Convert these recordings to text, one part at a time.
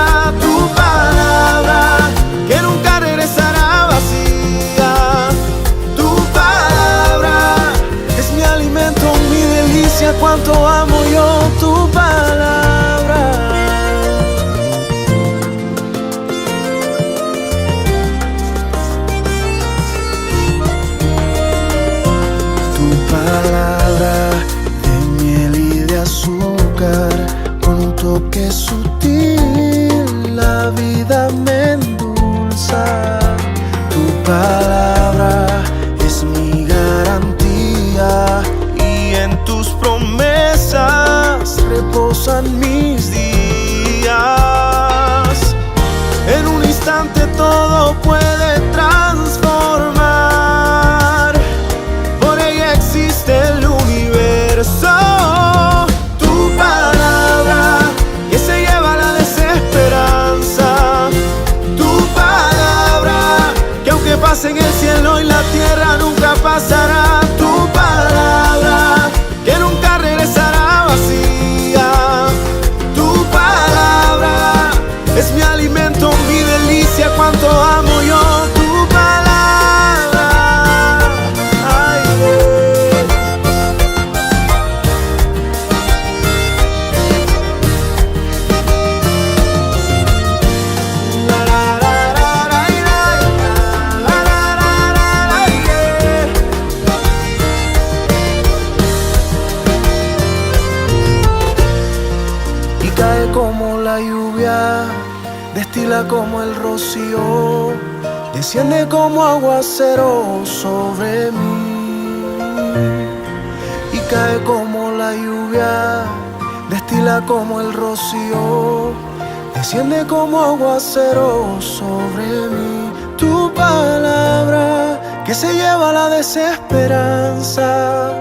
pasará, tu palabra que nunca regresará vacía. Tu palabra es mi alimento, mi delicia, cuánto amo yo tu palabra. Tu palabra de miel y de azúcar, con un toque sutil la vida me endulza. Tu palabra es mi garantía y en tus promesas reposan mis días. En un instante todo puede transformar, por ella existe el universo. Tu palabra que se lleva la desesperanza. Tu palabra que aunque pase en el cielo y la tierra nunca pasará. Tu palabra que nunca regresará vacía. Tu palabra es mi alimento, mi delicia, cuánto amo yo tu palabra. Ay, la, la, la, la, la, la, la, la, la, yeah. Y cae como la lluvia, destila como el rocío, desciende como aguacero sobre mí. Y cae como la lluvia, destila como el rocío, desciende como aguacero sobre mí. Tu palabra que se lleva la desesperanza.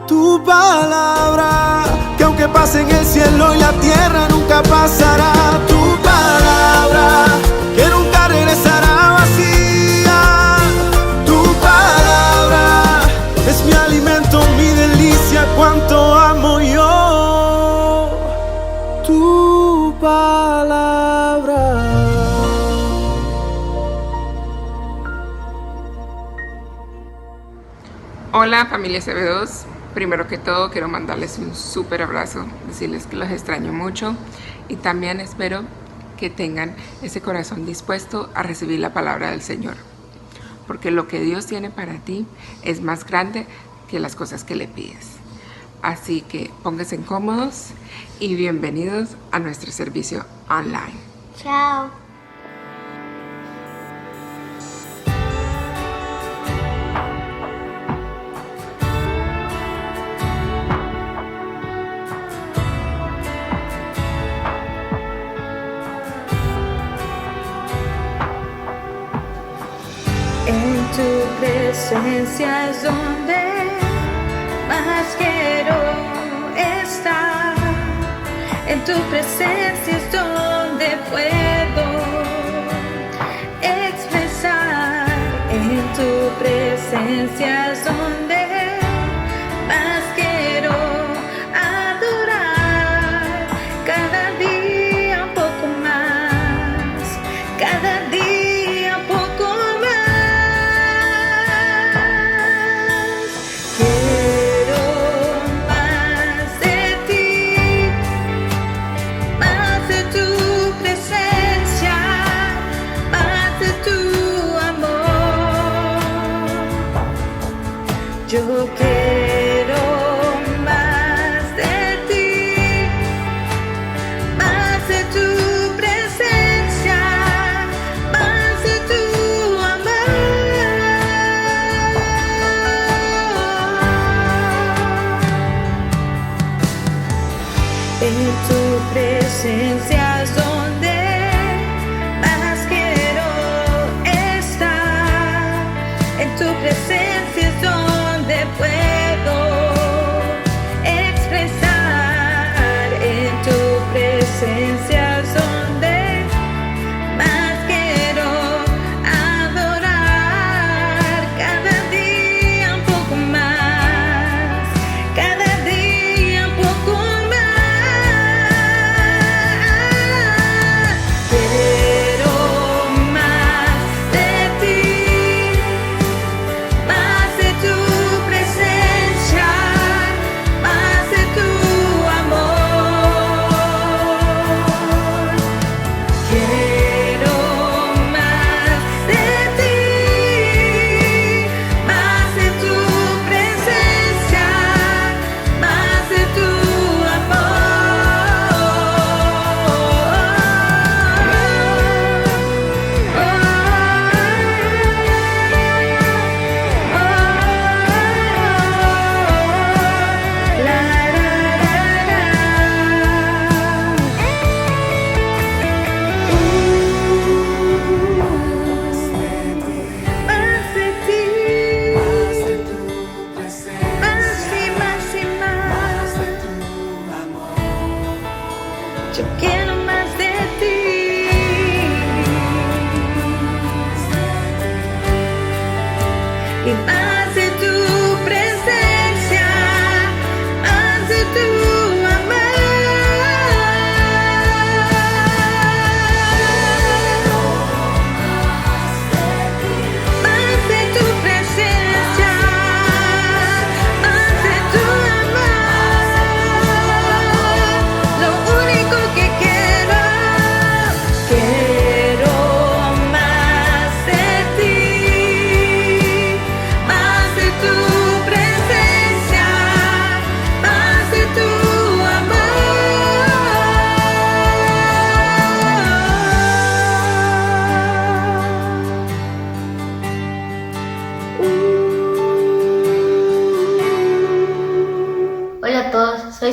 Tu palabra que aunque pase en el cielo y la tierra nunca pasará. Tu palabra que nunca regresará vacía. Tu palabra es mi alimento, mi delicia, cuánto amo yo tu palabra. Hola familia CB2, primero que todo quiero mandarles un súper abrazo, decirles que los extraño mucho y también espero que tengan ese corazón dispuesto a recibir la palabra del Señor, porque lo que Dios tiene para ti es más grande que las cosas que le pides. Así que pónganse cómodos y bienvenidos a nuestro servicio online. Chao. En tu presencia es donde más quiero estar. En tu presencia es donde puedo expresar. En tu presencia es donde más quiero adorar. Cada día un poco más. Cada día un poco más. Quiero más de ti, más de tu presencia, más de tu amor.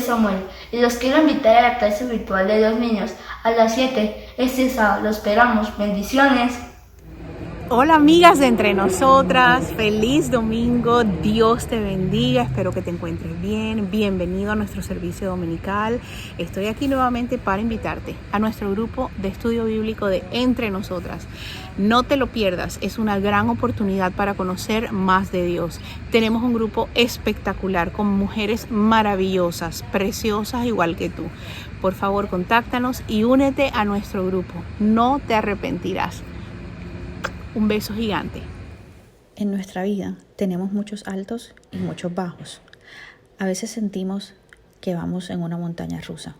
soy Samuel y los quiero invitar a la clase virtual de los niños a las 7 este sábado. Los esperamos. Bendiciones. Hola amigas de Entre Nosotras, feliz domingo, Dios te bendiga, espero que te encuentres bien, bienvenido a nuestro servicio dominical. Estoy aquí nuevamente para invitarte a nuestro grupo de estudio bíblico de Entre Nosotras. No te lo pierdas, es una gran oportunidad para conocer más de Dios. Tenemos un grupo espectacular con mujeres maravillosas, preciosas igual que tú. Por favor, contáctanos y únete a nuestro grupo, no te arrepentirás. Un beso gigante. En nuestra vida tenemos muchos altos y muchos bajos. A veces sentimos que vamos en una montaña rusa.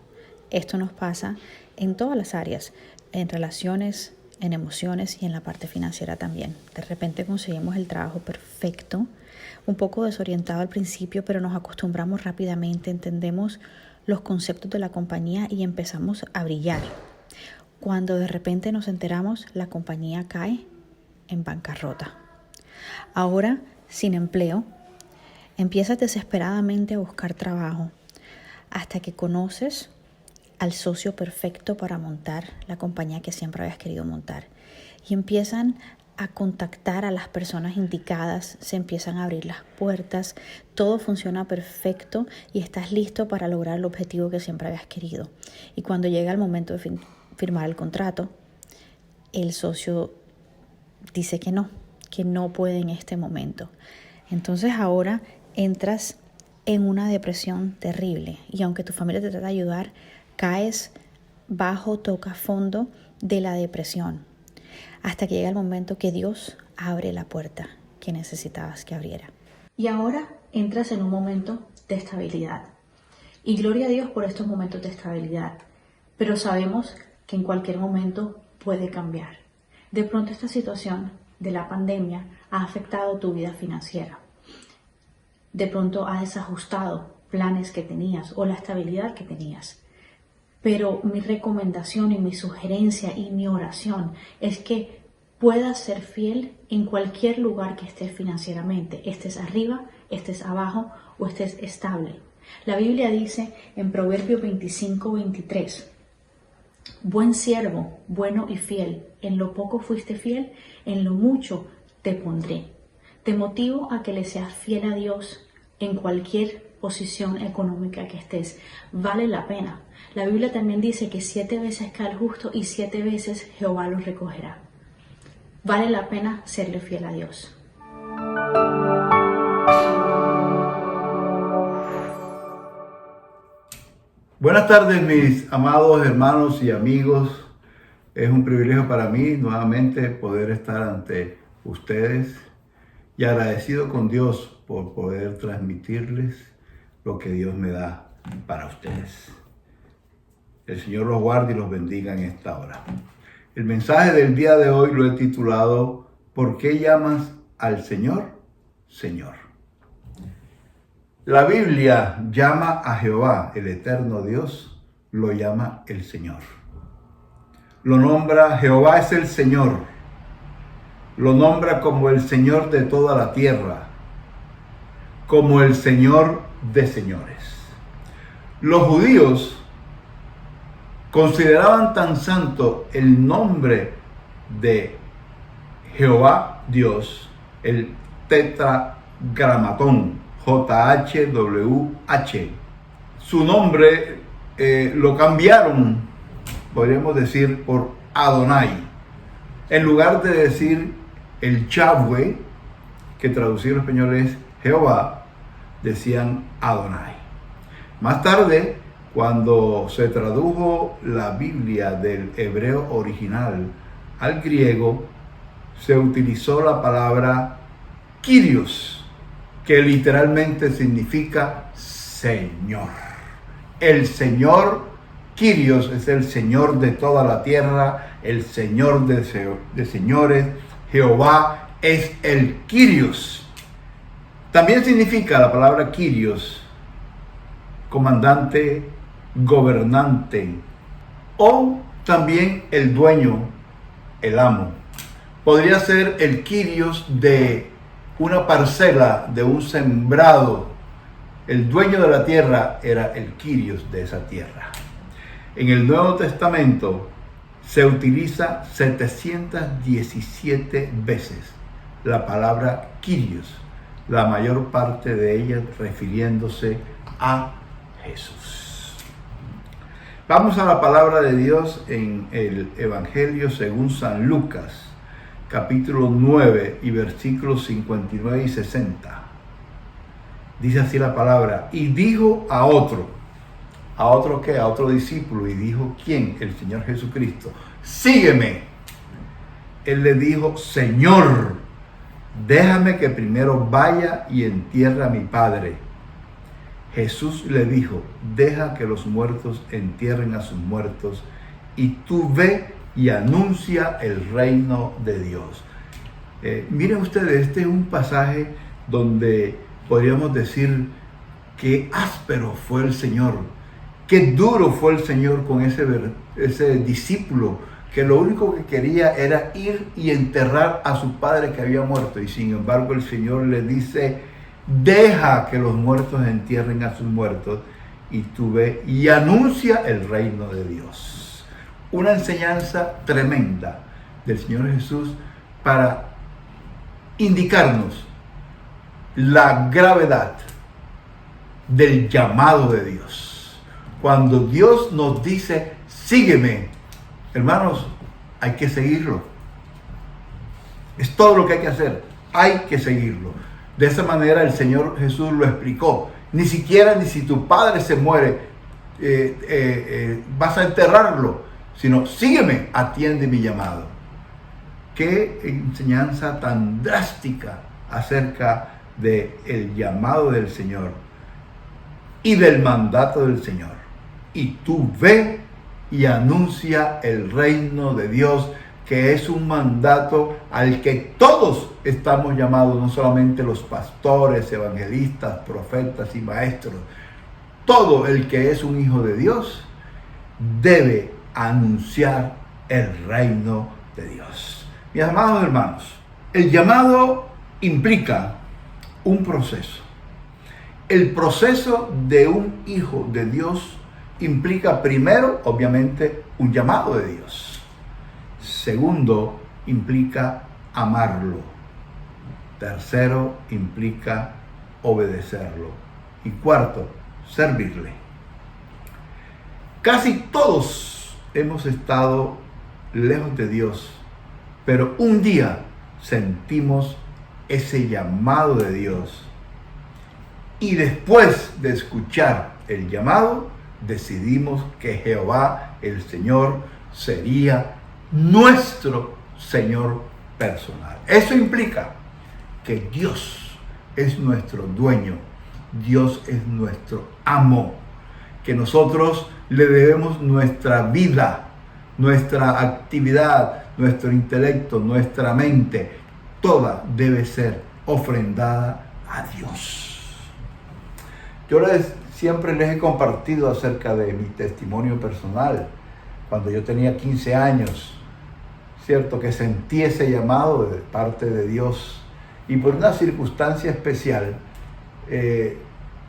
Esto nos pasa en todas las áreas, en relaciones, en emociones y en la parte financiera también. De repente conseguimos el trabajo perfecto, un poco desorientado al principio, pero nos acostumbramos rápidamente, entendemos los conceptos de la compañía y empezamos a brillar. Cuando de repente nos enteramos, la compañía cae en bancarrota. Ahora, sin empleo, empiezas desesperadamente a buscar trabajo hasta que conoces al socio perfecto para montar la compañía que siempre habías querido montar. Y empiezan a contactar a las personas indicadas, se empiezan a abrir las puertas, todo funciona perfecto y estás listo para lograr el objetivo que siempre habías querido. Y cuando llega el momento de firmar el contrato, el socio dice que no puede en este momento. Entonces ahora entras en una depresión terrible y aunque tu familia te trata de ayudar, caes bajo, tocas fondo de la depresión hasta que llega el momento que Dios abre la puerta que necesitabas que abriera. Y ahora entras en un momento de estabilidad. Y gloria a Dios por estos momentos de estabilidad, pero sabemos que en cualquier momento puede cambiar. De pronto esta situación de la pandemia ha afectado tu vida financiera. De pronto ha desajustado planes que tenías o la estabilidad que tenías. Pero mi recomendación y mi sugerencia y mi oración es que puedas ser fiel en cualquier lugar que estés financieramente. Estés arriba, estés abajo o estés estable. La Biblia dice en Proverbios 25:23. Buen siervo, bueno y fiel, en lo poco fuiste fiel, en lo mucho te pondré. Te motivo a que le seas fiel a Dios en cualquier posición económica que estés. Vale la pena. La Biblia también dice que 7 veces cae el justo y 7 veces Jehová lo recogerá. Vale la pena serle fiel a Dios. Buenas tardes, mis amados hermanos y amigos. Es un privilegio para mí nuevamente poder estar ante ustedes y agradecido con Dios por poder transmitirles lo que Dios me da para ustedes. El Señor los guarde y los bendiga en esta hora. El mensaje del día de hoy lo he titulado ¿Por qué llamas al Señor, Señor? La Biblia llama a Jehová, el eterno Dios, lo llama el Señor. Lo nombra, Jehová es el Señor. Lo nombra como el Señor de toda la tierra, como el Señor de señores. Los judíos consideraban tan santo el nombre de Jehová Dios, el tetragramatón, JHWH. Su nombre lo cambiaron, podríamos decir, por Adonai. En lugar de decir el Yahweh, que traducido en español es Jehová, decían Adonai. Más tarde, cuando se tradujo la Biblia del hebreo original al griego, se utilizó la palabra Kyrios, que literalmente significa Señor. El Señor, Kyrios, es el Señor de toda la tierra, el Señor de señores. Jehová es el Kyrios. También significa la palabra Kyrios, comandante, gobernante, o también el dueño, el amo. Podría ser el Kyrios de una parcela, de un sembrado, El dueño de la tierra era el Kyrios de esa tierra. En el Nuevo Testamento se utiliza 717 veces la palabra Kyrios, la mayor parte de ellas refiriéndose a Jesús. Vamos a la palabra de Dios en el Evangelio según San Lucas, capítulo 9 y versículos 59 y 60. Dice así la palabra: y dijo a otro qué, a otro discípulo, y dijo, ¿quién? El Señor Jesucristo: sígueme. Él le dijo: Señor, déjame que primero vaya y entierre a mi padre. Jesús le dijo: deja que los muertos entierren a sus muertos, y tú ve y anuncia el reino de Dios. Miren ustedes, este es un pasaje donde podríamos decir qué áspero fue el Señor, qué duro fue el Señor con ese discípulo que lo único que quería era ir y enterrar a su padre que había muerto. Y sin embargo el Señor le dice: deja que los muertos entierren a sus muertos, y tú ve y anuncia el reino de Dios. Una enseñanza tremenda del Señor Jesús para indicarnos la gravedad del llamado de Dios. Cuando Dios nos dice: sígueme, hermanos, hay que seguirlo. Es todo lo que hay que hacer, hay que seguirlo. De esa manera el Señor Jesús lo explicó. Ni siquiera ni si tu padre se muere vas a enterrarlo, sino sígueme, atiende mi llamado. Qué enseñanza tan drástica acerca del llamado del Señor y del mandato del Señor. Y tú ve y anuncia el reino de Dios, que es un mandato al que todos estamos llamados, no solamente los pastores, evangelistas, profetas y maestros. Todo el que es un hijo de Dios debe anunciar el reino de Dios. Mis amados hermanos, el llamado implica un proceso. El proceso de un hijo de Dios implica primero, obviamente, un llamado de Dios. Segundo, implica amarlo. Tercero, implica obedecerlo. Y cuarto, servirle. Casi todos hemos estado lejos de Dios, pero un día sentimos ese llamado de Dios. Y después de escuchar el llamado, decidimos que Jehová, el Señor, sería nuestro Señor personal. Eso implica que Dios es nuestro dueño, Dios es nuestro amo, que nosotros le debemos nuestra vida, nuestra actividad, nuestro intelecto, nuestra mente, toda debe ser ofrendada a Dios. Yo siempre les he compartido acerca de mi testimonio personal. Cuando yo tenía 15 años, cierto que sentí ese llamado de parte de Dios, y por una circunstancia especial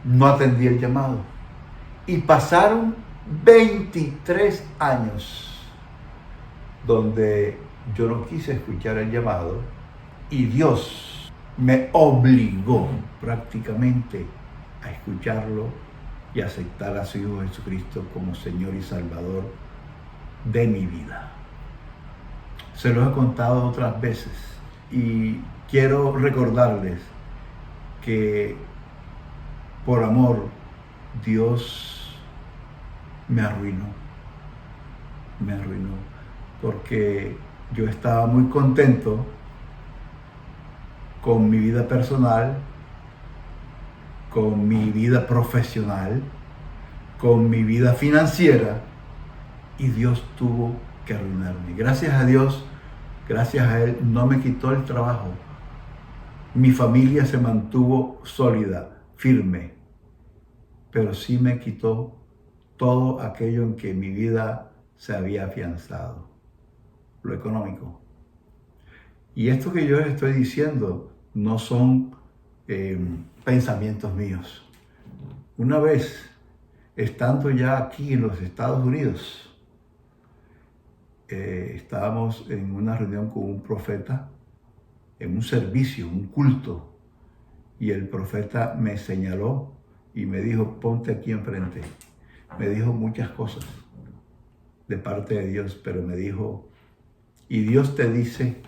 no atendí el llamado. Y pasaron 23 años donde yo no quise escuchar el llamado, y Dios me obligó prácticamente a escucharlo y aceptar a su Hijo Jesucristo como Señor y Salvador de mi vida. Se los he contado otras veces y quiero recordarles que por amor Dios me arruinó, porque yo estaba muy contento con mi vida personal, con mi vida profesional, con mi vida financiera, y Dios tuvo que arruinarme. Gracias a Dios, gracias a Él, no me quitó el trabajo. Mi familia se mantuvo sólida, firme, pero sí me quitó todo aquello en que mi vida se había afianzado, lo económico. Y esto que yo les estoy diciendo no son pensamientos míos. una vez, estando ya aquí en los Estados Unidos, estábamos en una reunión con un profeta, en un servicio, un culto, y el profeta me señaló y me dijo, ponte aquí enfrente. Me dijo muchas cosas de parte de Dios, pero me dijo, y Dios te dice,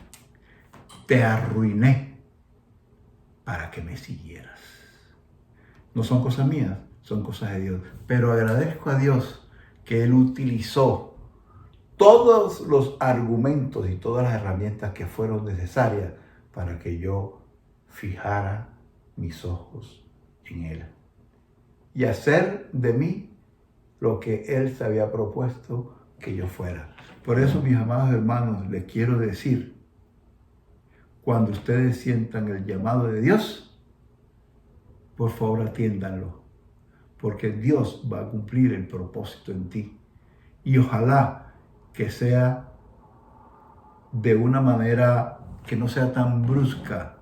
te arruiné para que me siguieras. No son cosas mías, son cosas de Dios. Pero agradezco a Dios que Él utilizó todos los argumentos y todas las herramientas que fueron necesarias para que yo fijara mis ojos en Él y hacer de mí lo que Él se había propuesto que yo fuera. Por eso, mis amados hermanos, les quiero decir, cuando ustedes sientan el llamado de Dios, por favor atiéndanlo, porque Dios va a cumplir el propósito en ti. Y ojalá que sea de una manera que no sea tan brusca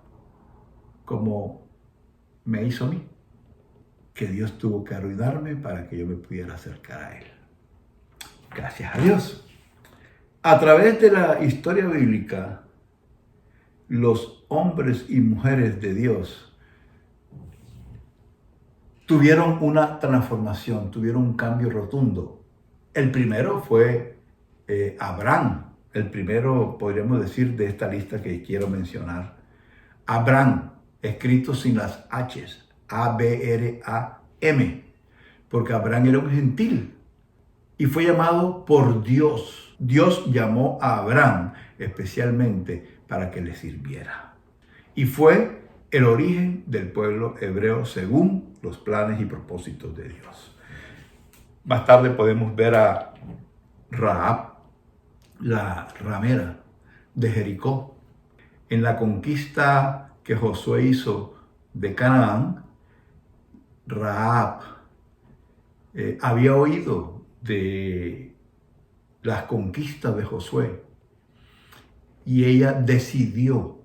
como me hizo a mí, que Dios tuvo que arruinarme para que yo me pudiera acercar a Él. Gracias a Dios. A través de la historia bíblica, los hombres y mujeres de Dios tuvieron una transformación, tuvieron un cambio rotundo. El primero fue Abraham, el primero, podríamos decir, de esta lista que quiero mencionar. Abraham, escrito sin las H's, A-B-R-A-M, porque Abraham era un gentil y fue llamado por Dios. Dios llamó a Abraham especialmente para que le sirviera. Y fue el origen del pueblo hebreo según los planes y propósitos de Dios. Más tarde podemos ver a Rahab, la ramera de Jericó. En la conquista que Josué hizo de Canaán, Rahab había oído de las conquistas de Josué y ella decidió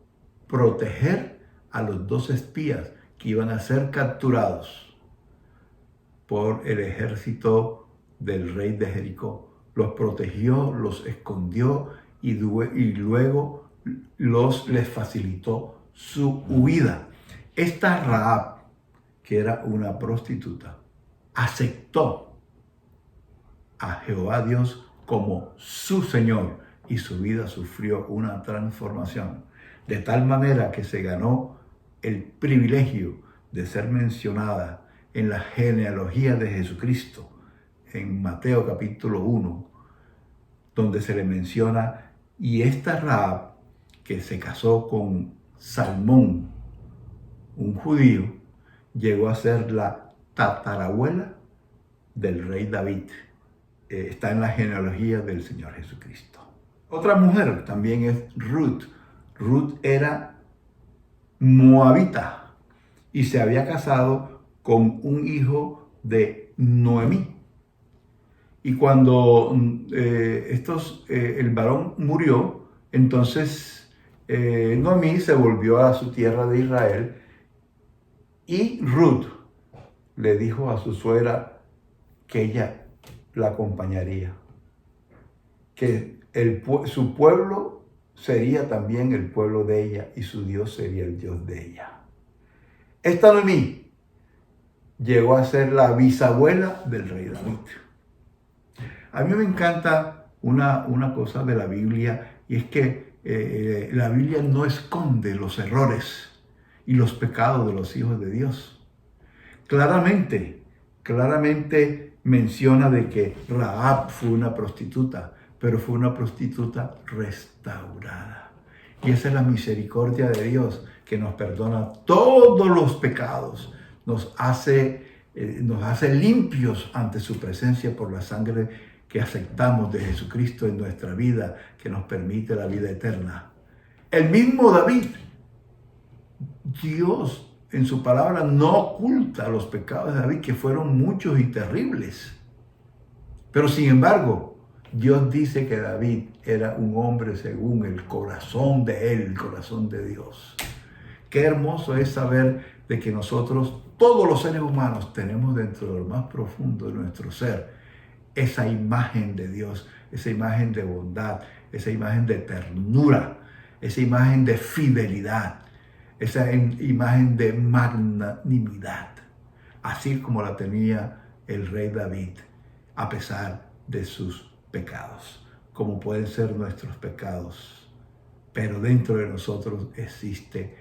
proteger a los 2 espías que iban a ser capturados por el ejército del rey de Jericó. Los protegió, los escondió y luego les facilitó su huida. Esta Rahab, que era una prostituta, aceptó a Jehová Dios como su Señor y su vida sufrió una transformación, de tal manera que se ganó el privilegio de ser mencionada en la genealogía de Jesucristo, en Mateo capítulo 1, donde se le menciona, y esta Rahab, que se casó con Salmón, un judío, llegó a ser la tatarabuela del rey David. Está en la genealogía del Señor Jesucristo. Otra mujer también es Ruth. Ruth era moabita y se había casado con un hijo de Noemí. Y cuando el varón murió, entonces Noemí se volvió a su tierra de Israel y Ruth le dijo a su suegra que ella la acompañaría, que su pueblo sería también el pueblo de ella y su Dios sería el Dios de ella. Esta Noemí llegó a ser la bisabuela del rey David. A mí me encanta una cosa de la Biblia, y es que la Biblia no esconde los errores y los pecados de los hijos de Dios. Claramente menciona de que Rahab fue una prostituta, pero fue una prostituta restaurada. Y esa es la misericordia de Dios, que nos perdona todos los pecados, nos hace limpios ante su presencia por la sangre que aceptamos de Jesucristo en nuestra vida, que nos permite la vida eterna. El mismo David, Dios en su palabra no oculta los pecados de David, que fueron muchos y terribles. Pero sin embargo, Dios dice que David era un hombre según el corazón de él, el corazón de Dios. Qué hermoso es saber de que nosotros, todos los seres humanos, tenemos dentro de lo más profundo de nuestro ser esa imagen de Dios, esa imagen de bondad, esa imagen de ternura, esa imagen de fidelidad, esa imagen de magnanimidad, así como la tenía el rey David, a pesar de sus pecados, como pueden ser nuestros pecados. Pero dentro de nosotros existe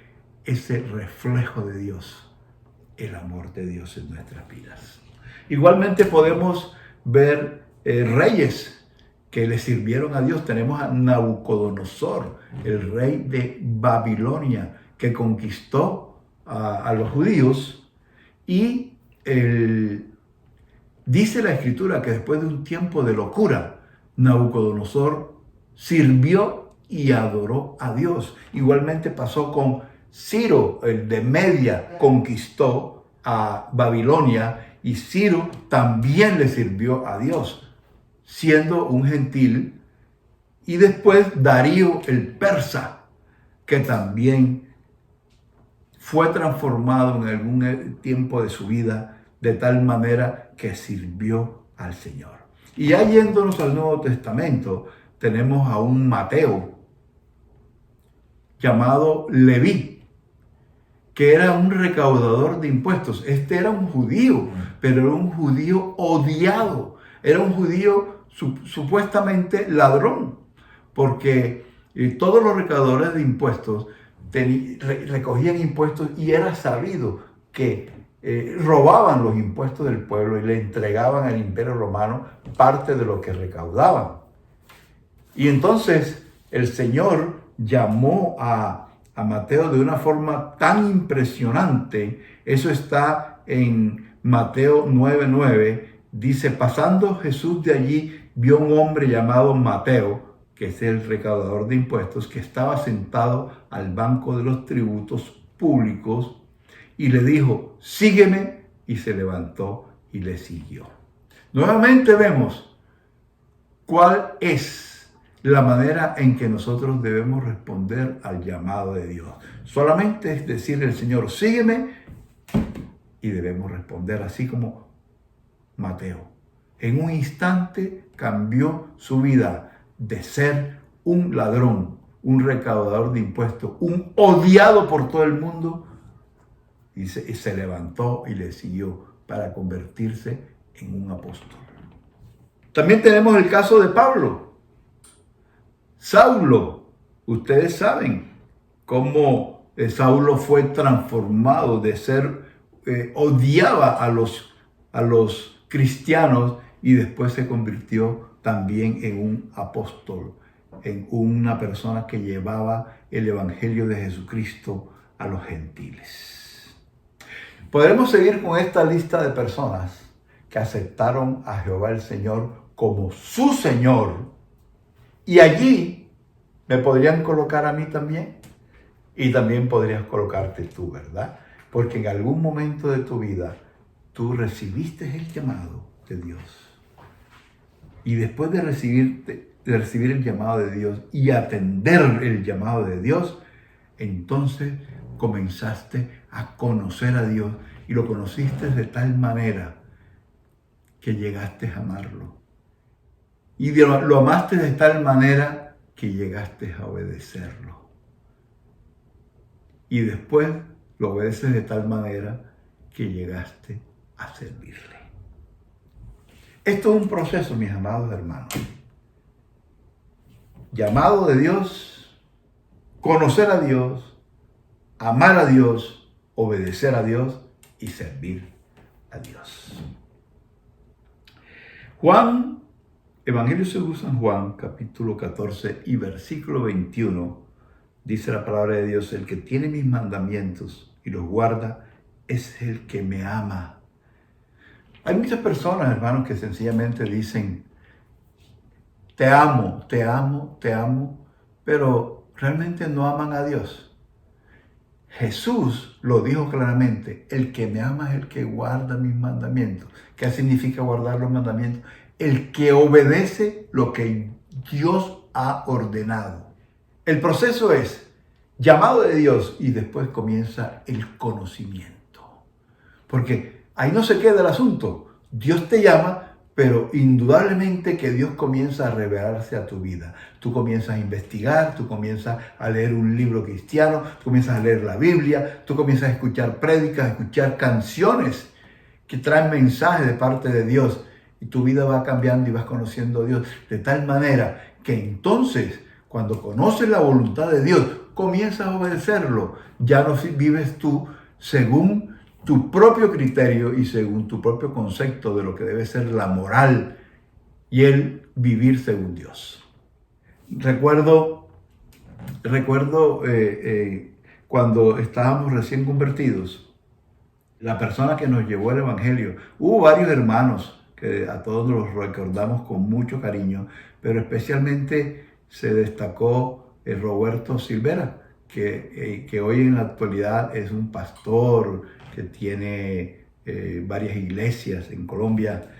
ese reflejo de Dios, el amor de Dios en nuestras vidas. Igualmente podemos ver reyes que le sirvieron a Dios. Tenemos a Nabucodonosor, el rey de Babilonia, que conquistó a los judíos, y dice la Escritura que después de un tiempo de locura, Nabucodonosor sirvió y adoró a Dios. Igualmente pasó con Ciro, el de Media, conquistó a Babilonia y Ciro también le sirvió a Dios, siendo un gentil. Y después Darío el persa, que también fue transformado en algún tiempo de su vida de tal manera que sirvió al Señor. Y ya yéndonos al Nuevo Testamento, tenemos a un Mateo llamado Leví, que era un recaudador de impuestos. Este era un judío, pero era un judío odiado. Era un judío supuestamente ladrón, porque todos los recaudadores de impuestos recogían impuestos y era sabido que robaban los impuestos del pueblo y le entregaban al Imperio Romano parte de lo que recaudaban. Y entonces el Señor llamó a Mateo de una forma tan impresionante. Eso está en Mateo 9:9. Dice: pasando Jesús de allí, vio un hombre llamado Mateo, que es el recaudador de impuestos, que estaba sentado al banco de los tributos públicos, y le dijo: sígueme, y se levantó y le siguió. Nuevamente vemos cuál es la manera en que nosotros debemos responder al llamado de Dios. Solamente es decirle al Señor: sígueme, y debemos responder así como Mateo. En un instante cambió su vida de ser un ladrón, un recaudador de impuestos, un odiado por todo el mundo, y se levantó y le siguió para convertirse en un apóstol. También tenemos el caso de Pablo. Saulo, ustedes saben cómo Saulo fue transformado de ser, odiaba a los cristianos, y después se convirtió también en un apóstol, en una persona que llevaba el evangelio de Jesucristo a los gentiles. Podremos seguir con esta lista de personas que aceptaron a Jehová el Señor como su Señor, y allí me podrían colocar a mí también, y también podrías colocarte tú, ¿verdad? Porque en algún momento de tu vida tú recibiste el llamado de Dios. Y después de recibir el llamado de Dios y atender el llamado de Dios, entonces comenzaste a conocer a Dios, y lo conociste de tal manera que llegaste a amarlo. Y lo amaste de tal manera que llegaste a obedecerlo. Y después lo obedeces de tal manera que llegaste a servirle. Esto es un proceso, mis amados hermanos. Llamado de Dios, conocer a Dios, amar a Dios, obedecer a Dios y servir a Dios. Juan, Evangelio según San Juan, capítulo 14 y versículo 21, dice la palabra de Dios: el que tiene mis mandamientos y los guarda es el que me ama. Hay muchas personas, hermanos, que sencillamente dicen: te amo, te amo, te amo, pero realmente no aman a Dios. Jesús lo dijo claramente: el que me ama es el que guarda mis mandamientos. ¿Qué significa guardar los mandamientos? El que obedece lo que Dios ha ordenado. El proceso es llamado de Dios y después comienza el conocimiento. Porque ahí no se queda el asunto. Dios te llama, pero indudablemente que Dios comienza a revelarse a tu vida. Tú comienzas a investigar, tú comienzas a leer un libro cristiano, tú comienzas a leer la Biblia, tú comienzas a escuchar prédicas, a escuchar canciones que traen mensajes de parte de Dios. Y tu vida va cambiando y vas conociendo a Dios de tal manera que entonces, cuando conoces la voluntad de Dios, comienzas a obedecerlo. Ya no vives tú según tu propio criterio y según tu propio concepto de lo que debe ser la moral y el vivir según Dios. Recuerdo cuando estábamos recién convertidos, la persona que nos llevó el Evangelio, hubo varios hermanos que a todos los recordamos con mucho cariño, pero especialmente se destacó Roberto Silvera, que hoy en la actualidad es un pastor que tiene varias iglesias en Colombia.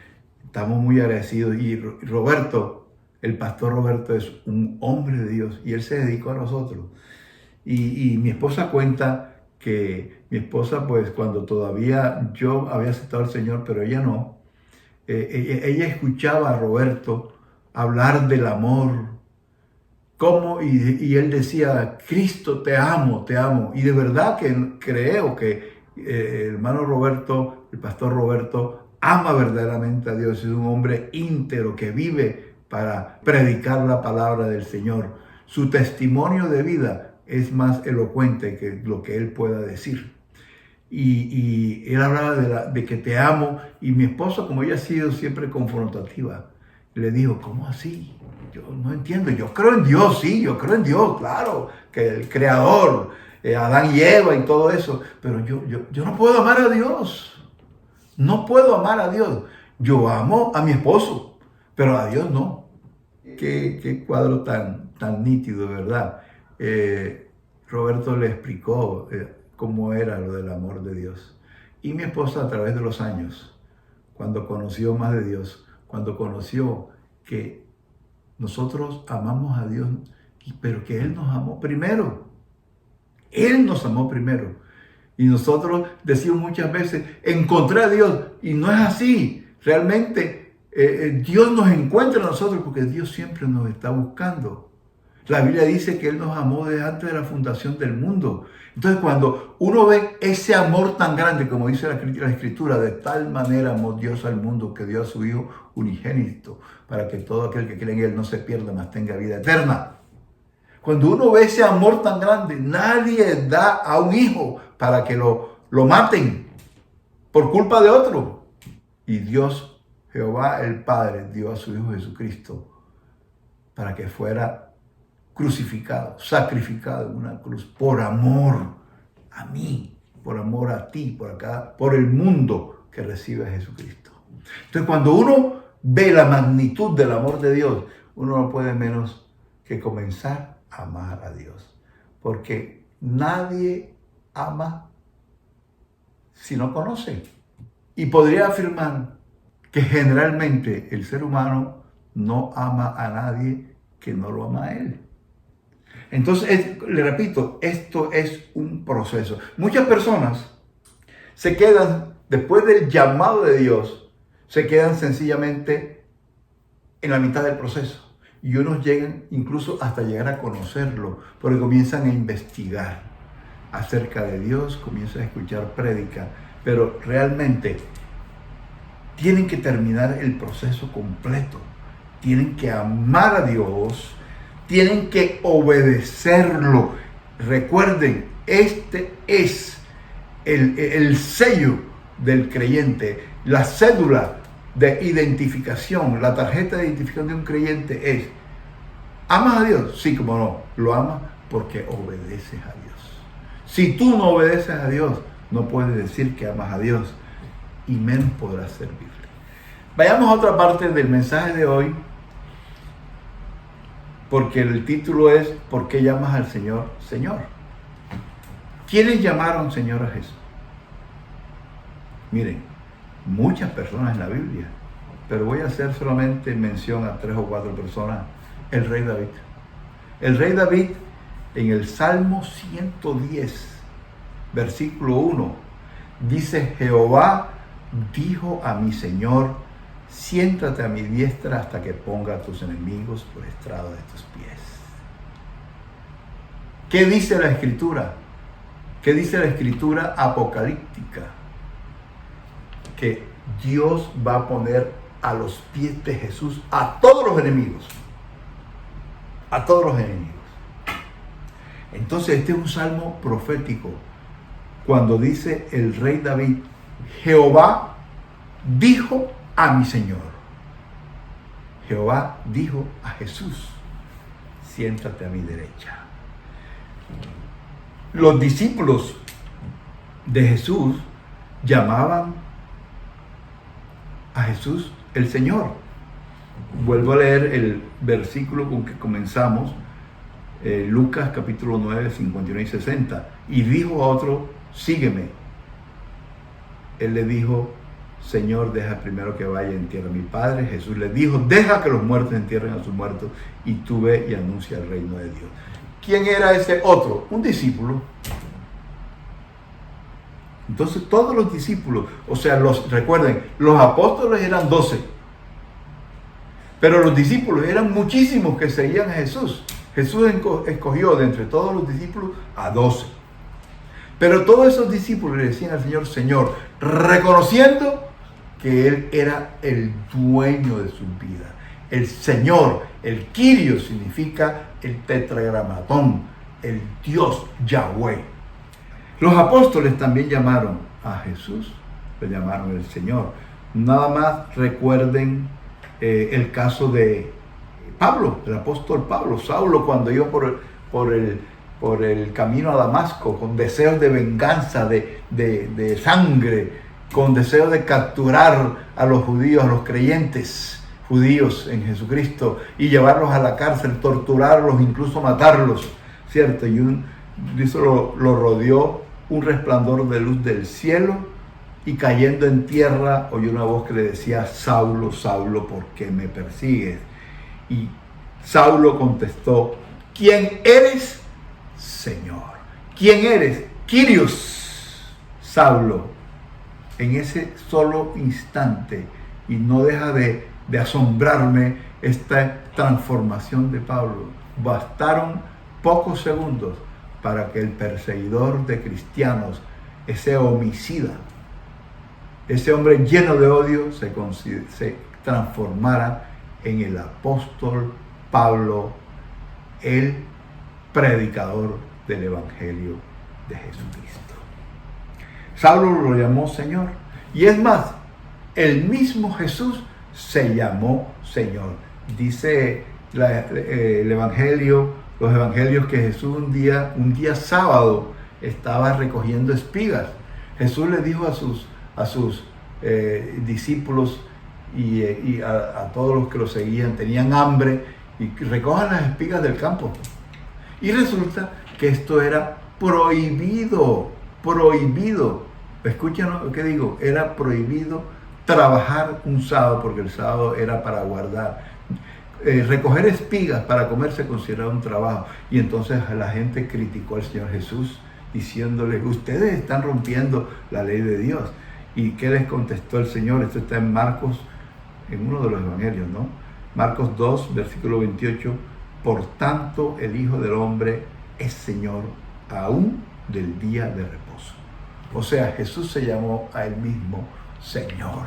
Estamos muy agradecidos. Y Roberto, el pastor Roberto, es un hombre de Dios y él se dedicó a nosotros. Y mi esposa cuenta que mi esposa, pues cuando todavía yo había aceptado al Señor, pero ella no, ella escuchaba a Roberto hablar del amor. Y él decía, Cristo, te amo, te amo. Y de verdad que creo que el hermano Roberto, el pastor Roberto, ama verdaderamente a Dios. Es un hombre íntegro que vive para predicar la palabra del Señor. Su testimonio de vida es más elocuente que lo que él pueda decir. Y él hablaba de que te amo. Y mi esposa, como ella ha sido siempre confrontativa, le dijo, ¿cómo así? Yo no entiendo. Yo creo en Dios, sí, yo creo en Dios, claro, que el creador, Adán y Eva y todo eso. Pero yo no puedo amar a Dios. No puedo amar a Dios. Yo amo a mi esposo, pero a Dios no. Qué cuadro tan nítido, ¿verdad? Roberto le explicó cómo era lo del amor de Dios. Y mi esposa, a través de los años, cuando conoció más de Dios, cuando conoció que nosotros amamos a Dios, pero que Él nos amó primero. Él nos amó primero. Y nosotros decimos muchas veces, encontré a Dios. Y no es así. Realmente Dios nos encuentra a nosotros porque Dios siempre nos está buscando. La Biblia dice que Él nos amó desde antes de la fundación del mundo. Entonces, cuando uno ve ese amor tan grande, como dice la Escritura, de tal manera amó Dios al mundo que dio a su Hijo unigénito, para que todo aquel que cree en Él no se pierda, mas tenga vida eterna. Cuando uno ve ese amor tan grande, nadie da a un hijo para que lo maten por culpa de otro. Y Dios, Jehová el Padre, dio a su Hijo Jesucristo para que fuera crucificado, sacrificado en una cruz, por amor a mí, por amor a ti, por el mundo que recibe a Jesucristo. Entonces, cuando uno ve la magnitud del amor de Dios, uno no puede menos que comenzar a amar a Dios. Porque nadie ama si no conoce. Y podría afirmar que generalmente el ser humano no ama a nadie que no lo ama a Él. Entonces, le repito, esto es un proceso. Muchas personas se quedan, después del llamado de Dios, se quedan sencillamente en la mitad del proceso. Y unos llegan incluso hasta llegar a conocerlo, porque comienzan a investigar acerca de Dios, comienzan a escuchar prédica, pero realmente tienen que terminar el proceso completo. Tienen que amar a Dios, tienen que obedecerlo. Recuerden, este es el sello del creyente, la cédula de identificación, la tarjeta de identificación de un creyente es: ¿amas a Dios? Sí, como no, lo amas porque obedeces a Dios. Si tú no obedeces a Dios, no puedes decir que amas a Dios y menos podrás servirle. Vayamos a otra parte del mensaje de hoy, porque el título es ¿por qué llamas al Señor Señor? ¿Quiénes llamaron Señor a Jesús? Miren, muchas personas en la Biblia, pero voy a hacer solamente mención a 3 o 4 personas. El rey David. El rey David, En el Salmo 110, versículo 1, dice: Jehová dijo a mi Señor, siéntate a mi diestra hasta que ponga a tus enemigos por estrado de tus pies. ¿Qué dice la Escritura? ¿Qué dice la Escritura apocalíptica? Que Dios va a poner a los pies de Jesús a todos los enemigos. A todos los enemigos. Entonces este es un salmo profético. Cuando dice el rey David: Jehová dijo a mi Señor. Jehová dijo a Jesús: siéntate a mi derecha. Los discípulos de Jesús llamaban a Jesús el Señor. Vuelvo a leer el versículo con que comenzamos, Lucas capítulo 9, 51 y 60. Y dijo a otro: sígueme. Él le dijo: Señor, deja primero que vaya y entierre a mi padre. Jesús le dijo: deja que los muertos entierren a sus muertos y tú ve y anuncia el reino de Dios. ¿Quién era ese otro? Un discípulo. Entonces todos los discípulos, recuerden, los apóstoles eran 12, pero los discípulos eran muchísimos que seguían a Jesús. Jesús escogió de entre todos los discípulos a 12. Pero todos esos discípulos le decían al Señor: Señor, reconociendo que Él era el dueño de sus vidas. El Señor, el Kyrios, significa el tetragramatón, el Dios Yahweh. Los apóstoles también llamaron a Jesús, le llamaron el Señor. Nada más recuerden el caso de Pablo, el apóstol Pablo. Saulo, cuando iba por el camino a Damasco, con deseos de venganza, de sangre, con deseos de capturar a los judíos, a los creyentes judíos en Jesucristo, y llevarlos a la cárcel, torturarlos, incluso matarlos, ¿cierto? Y dice, lo rodeó un resplandor de luz del cielo, y cayendo en tierra oyó una voz que le decía: Saulo, Saulo, ¿por qué me persigues? Y Saulo contestó: ¿quién eres, Señor? ¿Quién eres? Kyrios. Saulo, en ese solo instante, y no deja de asombrarme esta transformación de Pablo. Bastaron pocos segundos para que el perseguidor de cristianos, ese homicida, ese hombre lleno de odio, se transformara en el apóstol Pablo, el predicador del Evangelio de Jesucristo. Saulo lo llamó Señor. Y es más, el mismo Jesús se llamó Señor. Dice el Evangelio, los Evangelios, que Jesús un día sábado estaba recogiendo espigas. Jesús le dijo a sus discípulos y a todos los que lo seguían, tenían hambre, y recojan las espigas del campo. Y resulta que esto era prohibido. Escuchen lo que digo, era prohibido trabajar un sábado, porque el sábado era para guardar. Recoger espigas para comer se consideraba un trabajo. Y entonces la gente criticó al Señor Jesús, diciéndole: ustedes están rompiendo la ley de Dios. ¿Y qué les contestó el Señor? Esto está en Marcos, en uno de los evangelios, ¿no? Marcos 2, versículo 28. Por tanto, el Hijo del Hombre es Señor aún del día de reposo. O sea, Jesús se llamó a él mismo Señor,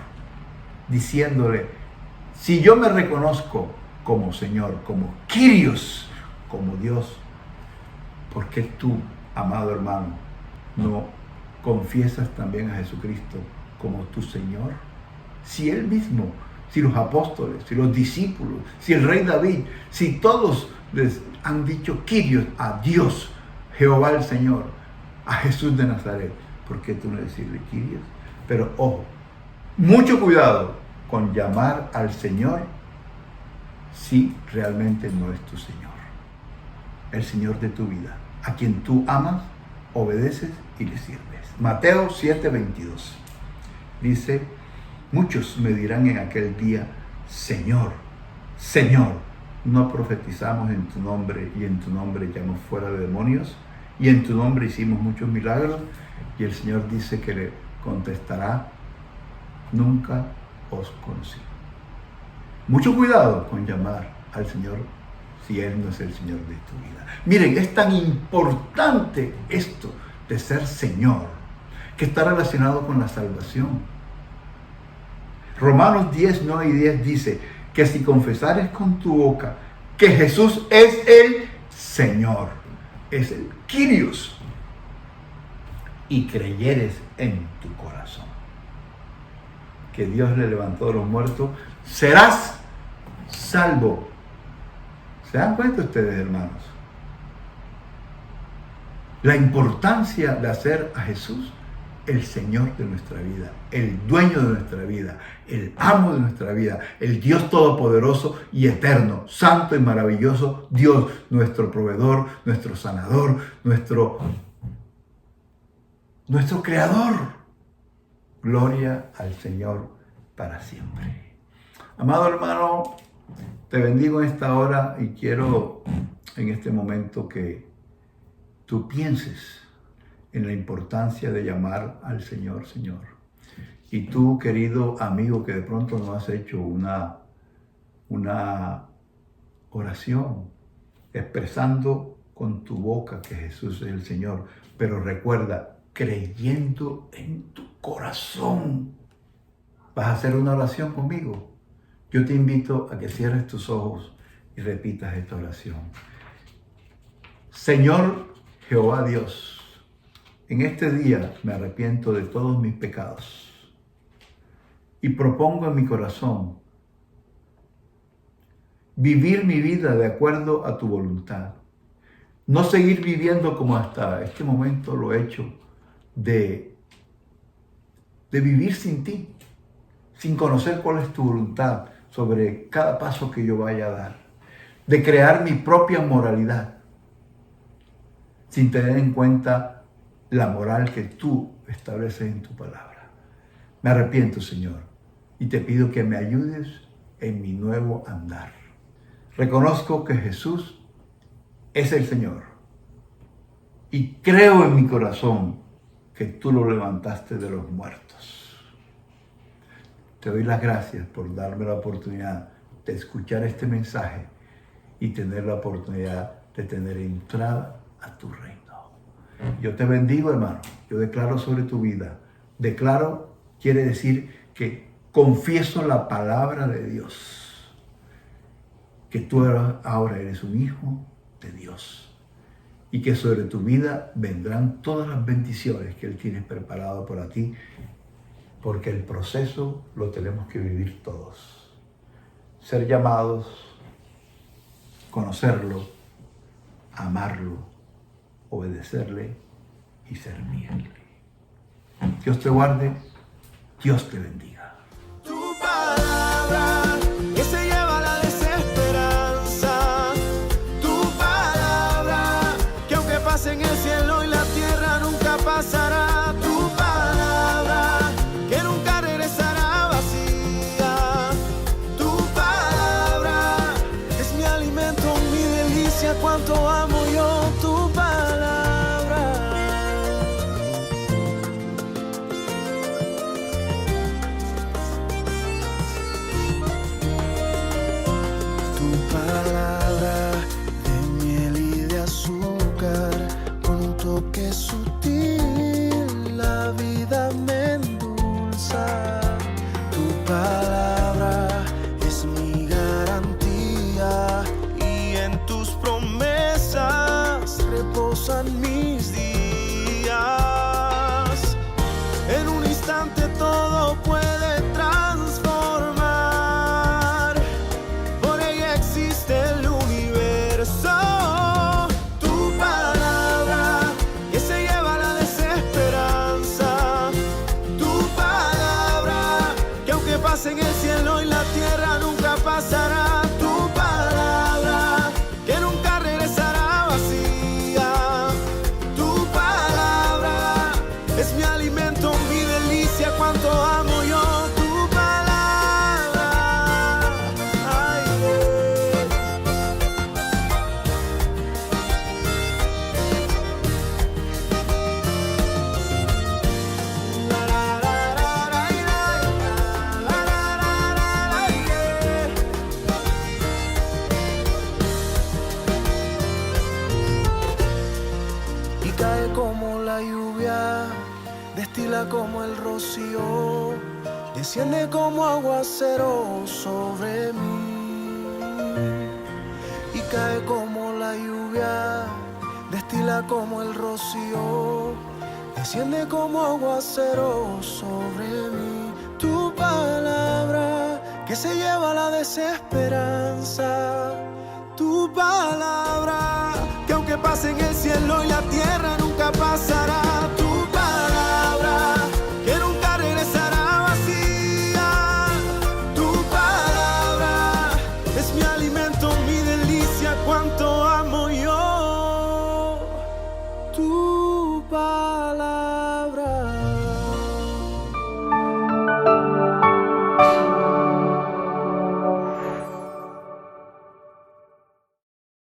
diciéndole: si yo me reconozco como Señor, como Kyrios, como Dios, ¿por qué tú, amado hermano, no confiesas también a Jesucristo como tu Señor? Si Él mismo, si los apóstoles, si los discípulos, si el rey David, si todos les han dicho Kyrios a Dios, Jehová el Señor, a Jesús de Nazaret, ¿por qué tú no decirle Kyrios? Pero ojo, mucho cuidado con llamar al Señor si realmente no es tu Señor, el Señor de tu vida, a quien tú amas, obedeces y le sirves. Mateo 7:22 dice: muchos me dirán en aquel día: Señor, Señor, no profetizamos en tu nombre y en tu nombre echamos fuera de demonios y en tu nombre hicimos muchos milagros? Y el Señor dice que le contestará: nunca os conocí. Mucho cuidado con llamar al Señor si Él no es el Señor de tu vida. Miren, es tan importante esto de ser Señor, que está relacionado con la salvación. Romanos 10, 9 y 10 dice que si confesares con tu boca que Jesús es el Señor, es el Kyrios, y creyeres en tu corazón que Dios le levantó de los muertos, serás salvo. ¿Se dan cuenta ustedes, hermanos? La importancia de hacer a Jesús el Señor de nuestra vida, el dueño de nuestra vida, el amo de nuestra vida, el Dios todopoderoso y eterno, santo y maravilloso Dios, nuestro proveedor, nuestro sanador, nuestro creador. Gloria al Señor para siempre. Amado hermano, te bendigo en esta hora y quiero en este momento que tú pienses en la importancia de llamar al Señor, Señor. Y tú, querido amigo, que de pronto no has hecho una oración expresando con tu boca que Jesús es el Señor, pero recuerda, creyendo en tu corazón. ¿Vas a hacer una oración conmigo? Yo te invito a que cierres tus ojos y repitas esta oración. Señor Jehová Dios, en este día me arrepiento de todos mis pecados y propongo en mi corazón vivir mi vida de acuerdo a tu voluntad. No seguir viviendo como hasta este momento lo he hecho, de vivir sin ti, sin conocer cuál es tu voluntad sobre cada paso que yo vaya a dar, de crear mi propia moralidad, sin tener en cuenta la moral que tú estableces en tu palabra. Me arrepiento, Señor, y te pido que me ayudes en mi nuevo andar. Reconozco que Jesús es el Señor y creo en mi corazón que tú lo levantaste de los muertos. Te doy las gracias por darme la oportunidad de escuchar este mensaje y tener la oportunidad de tener entrada a tu reino. Yo te bendigo, hermano. Yo declaro sobre tu vida. Declaro quiere decir que confieso la palabra de Dios, que tú ahora eres un hijo de Dios y que sobre tu vida vendrán todas las bendiciones que Él tiene preparado para ti, porque el proceso lo tenemos que vivir todos. Ser llamados, conocerlo, amarlo, obedecerle y servirle. Dios te guarde, Dios te bendiga. Tu palabra que se lleva la desesperanza, tu palabra que aunque pase en el cielo y la tierra nunca pasará, tu palabra que nunca regresará vacía, tu palabra es mi alimento, mi delicia, cuánto amo yo tu palabra. Tu palabra de miel y de azúcar, con un toque sutil, la vida me endulza. Tu palabra es mi garantía y en tus promesas reposan mis días. En un instante todo puede transformar, por ella existe el universo. Tu palabra que se lleva la desesperanza, tu palabra que aunque pase en el cielo y la tierra nunca pasará, tu palabra que nunca regresará vacía, tu cae como la lluvia, destila como el rocío, desciende como aguacero sobre mí. Y cae como la lluvia, destila como el rocío, desciende como aguacero sobre mí. Tu palabra que se lleva la desesperanza, tu palabra que aunque pase en el cielo y